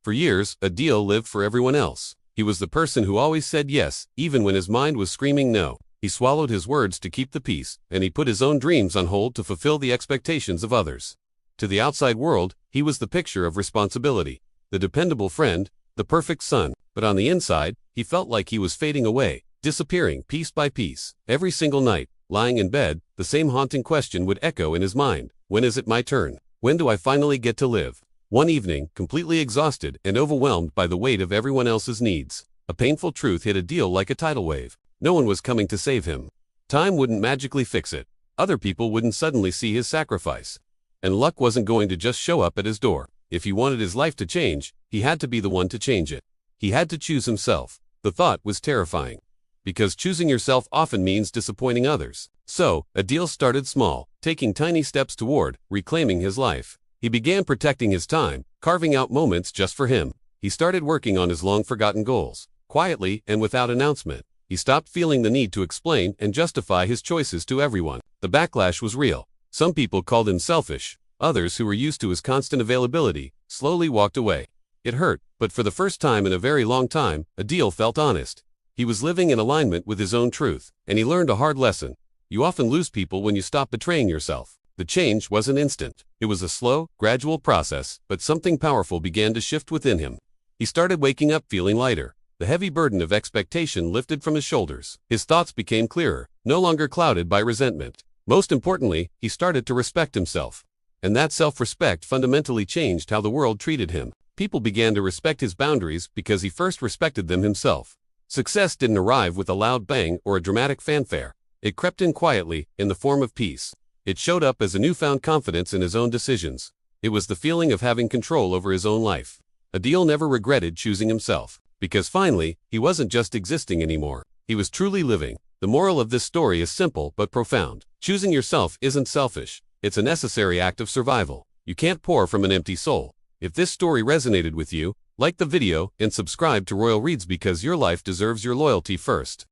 For years, Adil lived for everyone else. He was the person who always said yes, even when his mind was screaming no. He swallowed his words to keep the peace, and he put his own dreams on hold to fulfill the expectations of others. To the outside world, he was the picture of responsibility, the dependable friend, the perfect son. But on the inside, he felt like he was fading away, disappearing piece by piece. Every single night, lying in bed, the same haunting question would echo in his mind. When is it my turn? When do I finally get to live? One evening, completely exhausted and overwhelmed by the weight of everyone else's needs, a painful truth hit Adil like a tidal wave. No one was coming to save him. Time wouldn't magically fix it. Other people wouldn't suddenly see his sacrifice. And luck wasn't going to just show up at his door. If he wanted his life to change, he had to be the one to change it. He had to choose himself. The thought was terrifying, because choosing yourself often means disappointing others. So, Adil started small, taking tiny steps toward reclaiming his life. He began protecting his time, carving out moments just for him. He started working on his long-forgotten goals, quietly and without announcement. He stopped feeling the need to explain and justify his choices to everyone. The backlash was real. Some people called him selfish. Others, who were used to his constant availability, slowly walked away. It hurt, but for the first time in a very long time, Adil felt honest. He was living in alignment with his own truth, and he learned a hard lesson. You often lose people when you stop betraying yourself. The change wasn't instant. It was a slow, gradual process, but something powerful began to shift within him. He started waking up feeling lighter. The heavy burden of expectation lifted from his shoulders. His thoughts became clearer, no longer clouded by resentment. Most importantly, he started to respect himself. And that self-respect fundamentally changed how the world treated him. People began to respect his boundaries because he first respected them himself. Success didn't arrive with a loud bang or a dramatic fanfare. It crept in quietly, in the form of peace. It showed up as a newfound confidence in his own decisions. It was the feeling of having control over his own life. Adil never regretted choosing himself, because finally, he wasn't just existing anymore. He was truly living. The moral of this story is simple but profound. Choosing yourself isn't selfish. It's a necessary act of survival. You can't pour from an empty soul. If this story resonated with you, like the video and subscribe to Royal Reads, because your life deserves your loyalty first.